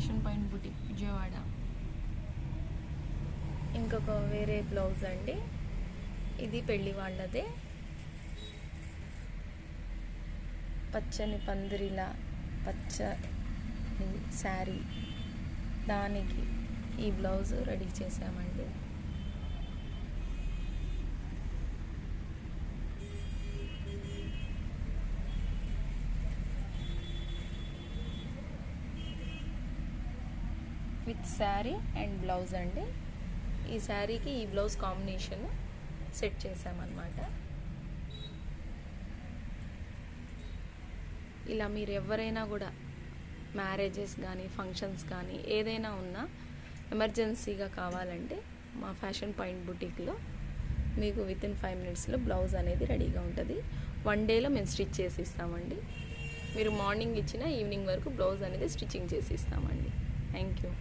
Fashion point boutique Vijayawada. ఇంకొక వేరే blouse అండి, ఇది పెళ్ళి వాళ్ళదే. పచ్చని పందిరిలా పచ్చని శారీ, దానికి ఈ బ్లౌజ్ రెడీ చేసామండి. విత్ శారీ అండ్ బ్లౌజ్ అండి. ఈ శారీకి ఈ బ్లౌజ్ కాంబినేషన్ సెట్ చేసామన్నమాట. ఇలా మీరు ఎవరైనా కూడా మ్యారేజెస్ కానీ ఫంక్షన్స్ కానీ ఏదైనా ఉన్నా ఎమర్జెన్సీగా కావాలంటే మా ఫ్యాషన్ పాయింట్ బుటీక్లో మీకు వితిన్ 5 minutesలో బ్లౌజ్ అనేది రెడీగా ఉంటుంది. 1 dayలో మేము స్టిచ్ చేసి ఇస్తామండి. మీరు మార్నింగ్ ఇచ్చిన ఈవినింగ్ వరకు బ్లౌజ్ అనేది స్టిచ్చింగ్ చేసి ఇస్తామండి. Thank you.